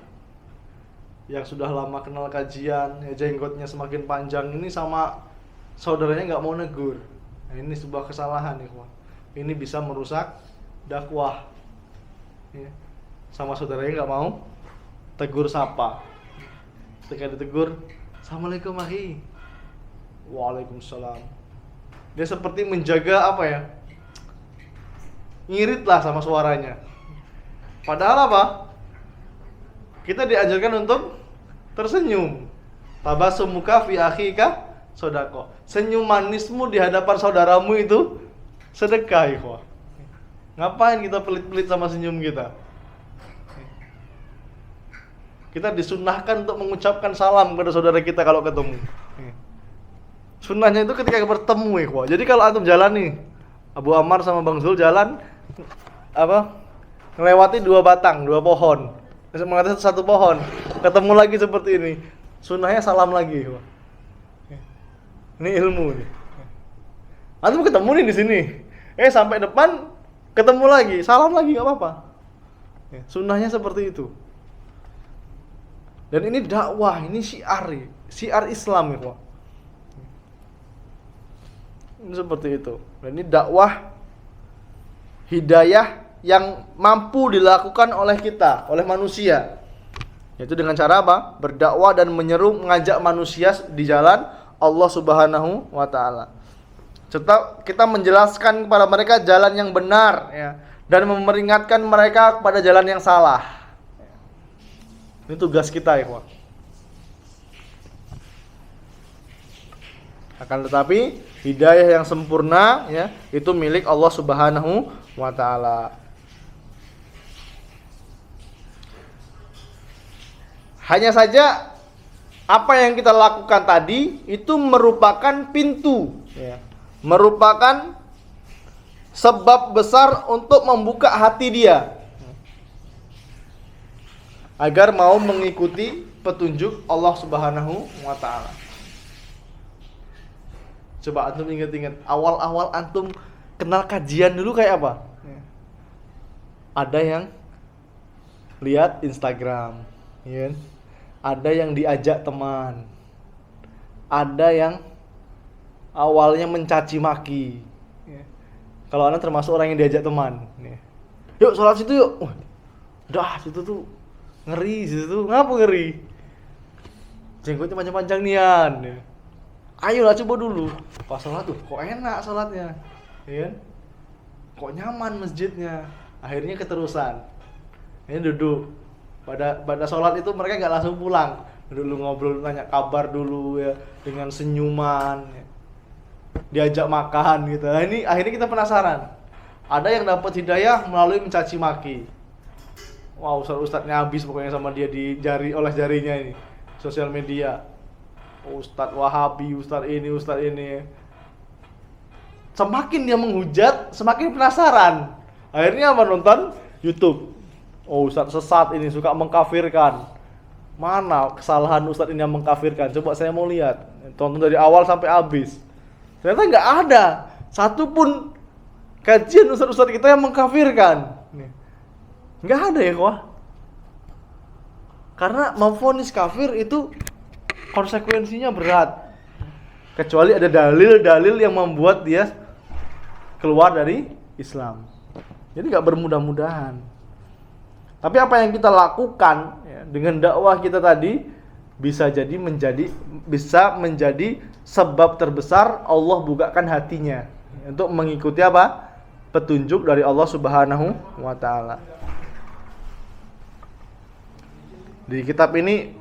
yang sudah lama kenal kajian, ya jenggotnya semakin panjang, ini sama saudaranya nggak mau negur. Nah, ini sebuah kesalahan ikhwah. Ini bisa merusak dakwah. Ya. Sama saudaranya nggak mau tegur sapa. Ketika ditegur, Assalamualaikum akhi. Waalaikumsalam. Dia seperti menjaga apa ya? Ngirit lah sama suaranya. Padahal apa? Kita diajarkan untuk tersenyum. Tabassumuka fi akhika sodako. Senyum manismu di hadapan saudaramu itu sedekah ikhwah. Ngapain kita pelit-pelit sama senyum kita? Kita disunnahkan untuk mengucapkan salam kepada saudara kita kalau ketemu. Sunnahnya itu ketika bertemu ikhwah. Jadi kalau antum jalan nih, Abu Ammar sama Bang Zul jalan melewati 2 batang, 2 pohon, mengatas 1 pohon, ketemu lagi seperti ini, sunnahnya salam lagi. Ini ilmu nih. Antum ketemu nih di sini, sampai depan ketemu lagi, salam lagi, nggak apa-apa. Sunnahnya seperti itu. Dan ini dakwah, ini syiar Islam ya. Ini seperti itu. Dan ini dakwah hidayah yang mampu dilakukan oleh kita, oleh manusia. Yaitu dengan cara apa? Berdakwah dan menyeru, mengajak manusia di jalan Allah Subhanahu wa taala. Serta kita menjelaskan kepada mereka jalan yang benar ya, dan memperingatkan mereka kepada jalan yang salah. Ini tugas kita ya, ikhwan. Akan tetapi hidayah yang sempurna ya, itu milik Allah Subhanahu wa taala. Hanya saja apa yang kita lakukan tadi itu merupakan pintu ya, merupakan sebab besar untuk membuka hati dia agar mau mengikuti petunjuk Allah Subhanahu wa taala. Coba antum ingat-ingat awal-awal antum kenal kajian dulu kayak apa? Ada yang lihat Instagram, ya. Ada yang diajak teman, ada yang awalnya mencaci maki. Kalau anak termasuk orang yang diajak teman, yuk sholat situ yuk. Udah situ tuh ngeri, situ tuh ngapa ngeri? Jenggotnya panjang-panjang nian. Ayolah coba dulu. Pas sholat tuh, kok enak sholatnya, ya kan? Kok nyaman masjidnya. Akhirnya keterusan. Ini duduk. Pada sholat itu mereka nggak langsung pulang. Dulu ngobrol, nanya kabar dulu ya, dengan senyuman. Ya. Diajak makan gitu. Nah, ini akhirnya kita penasaran. Ada yang dapat hidayah melalui mencaci maki. Wow, ustadznya habis pokoknya sama dia oleh jarinya ini. Sosial media. Ustadz Wahabi, Ustadz ini. Semakin dia menghujat, semakin penasaran. Akhirnya apa, nonton YouTube. Oh, Ustadz sesat ini, suka mengkafirkan. Mana kesalahan Ustadz ini yang mengkafirkan? Coba saya mau lihat. Tonton dari awal sampai habis. Ternyata nggak ada satupun kajian ustadz-ustadz kita yang mengkafirkan. Nggak ada ya, kok. Karena memvonis kafir itu konsekuensinya berat. Kecuali ada dalil-dalil yang membuat dia keluar dari Islam. Jadi nggak bermudah-mudahan. Tapi apa yang kita lakukan ya, dengan dakwah kita tadi bisa menjadi sebab terbesar Allah bukakan hatinya untuk mengikuti apa? Petunjuk dari Allah Subhanahu wa taala. Di kitab ini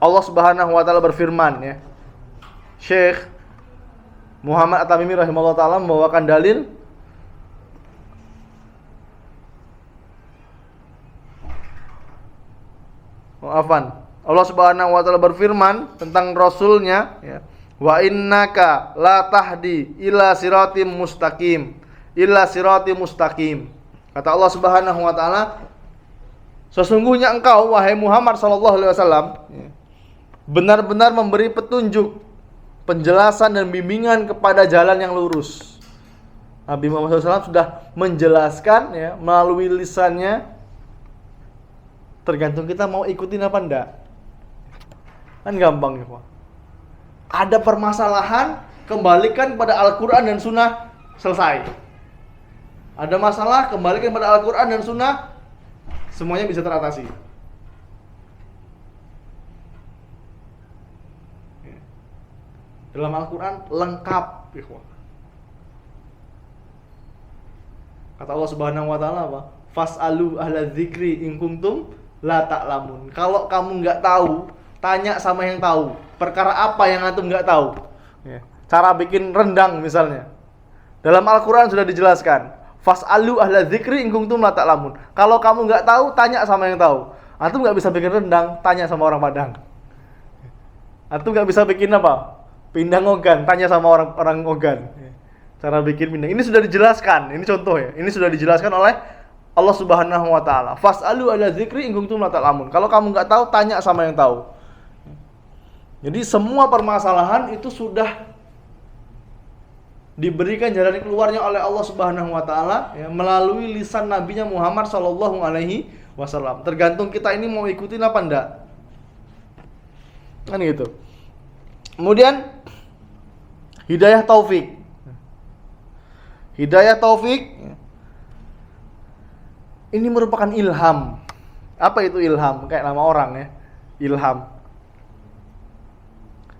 Allah Subhanahu wa taala berfirman ya. Syekh Muhammad At-Tamimi rahimahullah taala membawakan dalil Allah Subhanahu wa taala berfirman tentang rasulnya ya. Wa innaka la tahdi ila siratim mustaqim. Kata Allah Subhanahu wa taala, sesungguhnya engkau wahai Muhammad sallallahu alaihi wasallam benar-benar memberi petunjuk, penjelasan dan bimbingan kepada jalan yang lurus. Nabi Muhammad SAW sudah menjelaskan ya melalui lisannya. Tergantung kita mau ikutin apa enggak. Kan gampang ya, Pak. Ada permasalahan, kembalikan pada Al-Quran dan Sunnah, selesai. Ada masalah, kembalikan pada Al-Quran dan Sunnah, semuanya bisa teratasi. Dalam Al-Quran lengkap, ikhwah. Kata Allah Subhanahu wa taala apa? Fas'alu ahla dzikri in kuntum la ta'lamun. Kalau kamu enggak tahu, tanya sama yang tahu. Perkara apa yang antum enggak tahu? Ya. Cara bikin rendang misalnya. Dalam Al-Quran sudah dijelaskan. Fas'alu ahla dzikri in kuntum la ta'lamun. Kalau kamu enggak tahu, tanya sama yang tahu. Antum enggak bisa bikin rendang, tanya sama orang Padang. Antum enggak bisa bikin apa? Pindang ogan, tanya sama orang ogan. Cara bikin pindang. Ini sudah dijelaskan, ini contoh ya. Ini sudah dijelaskan oleh Allah Subhanahu wa taala. Fas'alu ala dzikri in kuntum la ta'lamun. Kalau kamu enggak tahu, tanya sama yang tahu. Jadi semua permasalahan itu sudah diberikan jalan keluarnya oleh Allah Subhanahu wa taala ya, melalui lisan nabinya Muhammad sallallahu alaihi wasallam. Tergantung kita ini mau ikutin apa enggak. Kan gitu. Kemudian hidayah taufik. Hidayah taufik ini merupakan ilham. Apa itu ilham? Kayak nama orang ya. Ilham.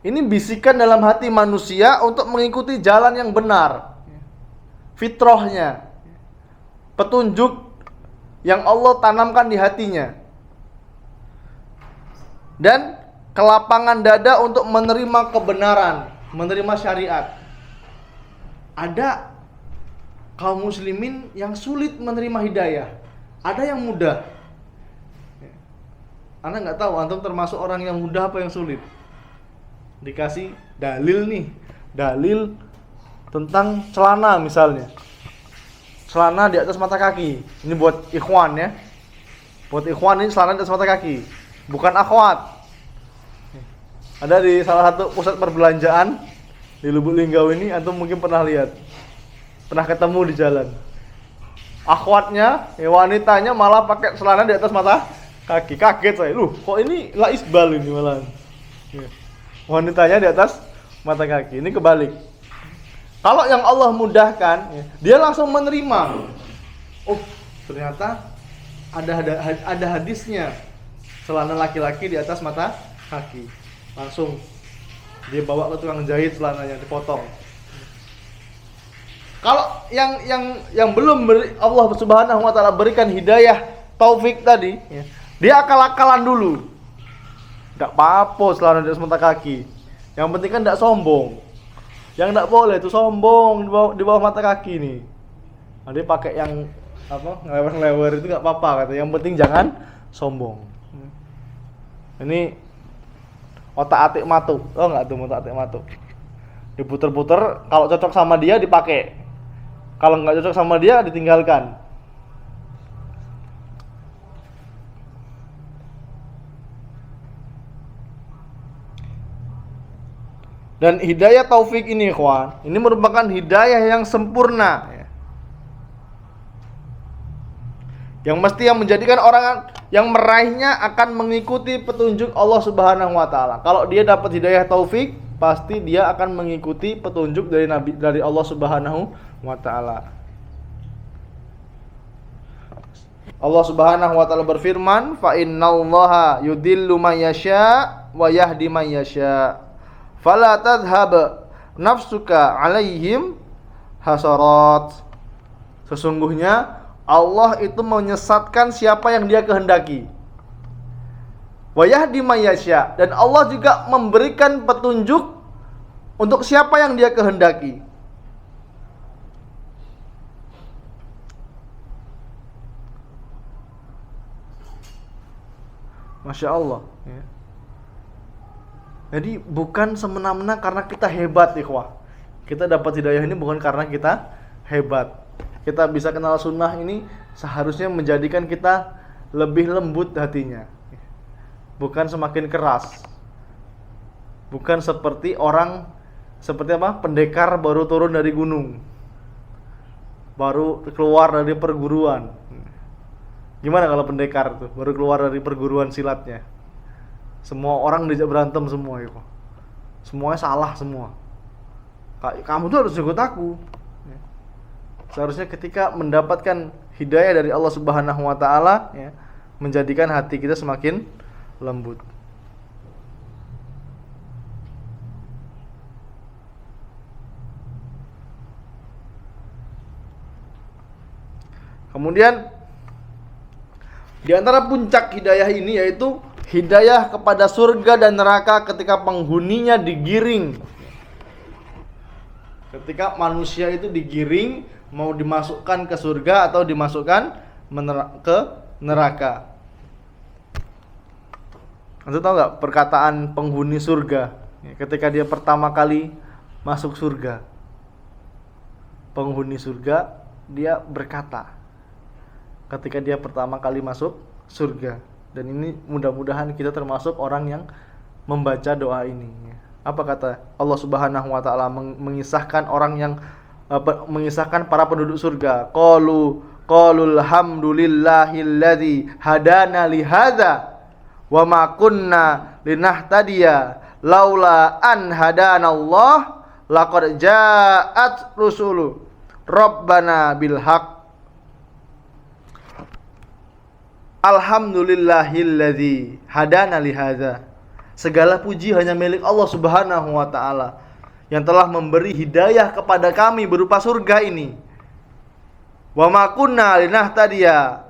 Ini bisikan dalam hati manusia untuk mengikuti jalan yang benar. Fitrahnya. Petunjuk yang Allah tanamkan di hatinya. Dan kelapangan dada untuk menerima kebenaran, menerima syariat. Ada kaum muslimin yang sulit menerima hidayah, ada yang mudah. Anda nggak tahu, antum termasuk orang yang mudah apa yang sulit. Dikasih dalil nih, dalil tentang celana misalnya, celana di atas mata kaki. Ini buat ikhwan ya, buat ikhwan ini celana di atas mata kaki, bukan akhwat. Ada di salah satu pusat perbelanjaan di Lubuk Linggau ini, antum mungkin pernah lihat, pernah ketemu di jalan. Akhwatnya, wanitanya malah pakai celana di atas mata kaki. Kaget saya, kok ini la isbal ini malah. Wanitanya di atas mata kaki. Ini kebalik. Kalau yang Allah mudahkan, dia langsung menerima. Oh, ternyata ada hadisnya. Celana laki-laki di atas mata kaki. langsung dia bawa ke tukang jahit celananya dipotong. Kalau yang belum Allah Subhanahu wa taala berikan hidayah taufik tadi, ya, dia akal-akalan dulu. Enggak apa-apa celana di atas mata kaki. Yang penting kan enggak sombong. Yang enggak boleh itu sombong di bawah mata kaki nih. Nah, dia pakai yang apa? Ngelewer-ngelewer itu enggak apa-apa kata. Yang penting jangan sombong. Ini otak-atik matuk. Oh enggak tuh otak-atik matuk. Diputer-puter, kalau cocok sama dia dipakai. Kalau nggak cocok sama dia ditinggalkan. Dan hidayah taufik ini, ikhwan, ini merupakan hidayah yang sempurna, ya. Yang menjadikan orang yang meraihnya akan mengikuti petunjuk Allah Subhanahu wa taala. Kalau dia dapat hidayah taufik, pasti dia akan mengikuti petunjuk dari Allah Subhanahu wa taala. Allah Subhanahu wa taala berfirman, "Fa innallaha yudillu man yasha wa yahdi man yasha. Fala tadhhab nafsuka 'alaihim hasarat." Sesungguhnya Allah itu menyesatkan siapa yang Dia kehendaki. Wa yahdi man yasha, dan Allah juga memberikan petunjuk untuk siapa yang Dia kehendaki. Masya Allah, ya. Jadi bukan semena-mena karena kita hebat, ikhwah. Kita dapat hidayah ini bukan karena kita hebat. Kita bisa kenal sunnah ini seharusnya menjadikan kita lebih lembut hatinya, bukan semakin keras. Bukan seperti pendekar baru turun dari gunung, baru keluar dari perguruan. Gimana kalau pendekar tuh baru keluar dari perguruan silatnya? Semua orang diajak berantem semua, ya. Semuanya salah semua. Kamu tuh harus ikut aku. Seharusnya ketika mendapatkan hidayah dari Allah Subhanahu wa taala, ya, menjadikan hati kita semakin lembut. Kemudian di antara puncak hidayah ini yaitu hidayah kepada surga dan neraka ketika penghuninya digiring. Ketika manusia itu digiring mau dimasukkan ke surga atau dimasukkan ke neraka. Anda tahu nggak perkataan penghuni surga ketika dia pertama kali masuk surga? Penghuni surga dia berkata ketika dia pertama kali masuk surga. Dan ini mudah-mudahan kita termasuk orang yang membaca doa ini. Apa kata Allah Subhanahu wa taala mengisahkan orang yang mengisahkan para penduduk surga? Qalul hamdulillahilladzi hadana li hadza wa ma kunna linahtadiya laula an hadanallah laqad ja'at rusulu rabbana bil haqq. Alhamdulillahilladzi hadana li hadza. Segala puji hanya milik Allah Subhanahu wa taala yang telah memberi hidayah kepada kami berupa surga ini. Wa ma kunna linahtadiya.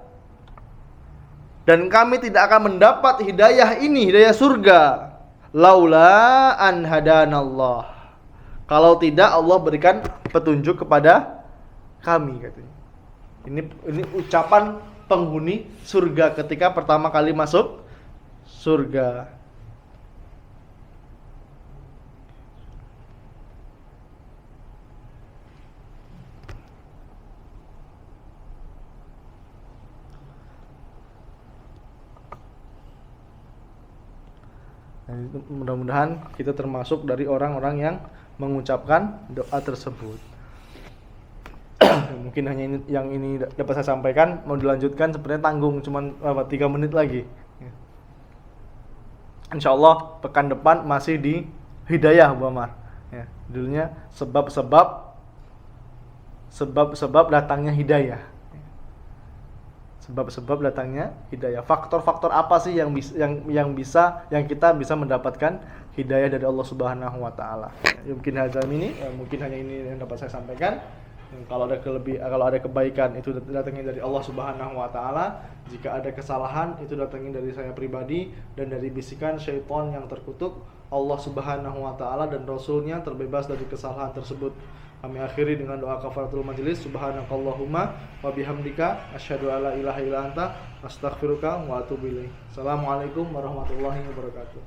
Dan kami tidak akan mendapat hidayah ini, hidayah surga, laula an hadanallah. Kalau tidak Allah berikan petunjuk kepada kami, katanya. Ini ucapan penghuni surga ketika pertama kali masuk surga. Mudah-mudahan kita termasuk dari orang-orang yang mengucapkan doa tersebut. Mungkin hanya ini yang ini dapat saya sampaikan. Mau dilanjutkan sebenarnya tanggung, cuman 3 menit lagi. Insyaallah pekan depan masih di hidayah, Bu Amar. Ya, judulnya sebab-sebab datangnya hidayah. sebab-sebab datangnya hidayah. Faktor-faktor apa sih yang kita bisa mendapatkan hidayah dari Allah Subhanahu wa taala? Ya, mungkin mungkin hanya ini yang dapat saya sampaikan. Kalau ada kebaikan itu datangnya dari Allah Subhanahu wa taala. Jika ada kesalahan itu datangnya dari saya pribadi dan dari bisikan syaitan yang terkutuk. Allah Subhanahu wa taala dan Rasulnya terbebas dari kesalahan tersebut. Kami akhiri dengan doa kafaratul majelis. Subhanakallahumma wa bihamdika asyhadu alla ilaha illa anta astaghfiruka wa atubu ilaik. Assalamualaikum warahmatullahi wabarakatuh.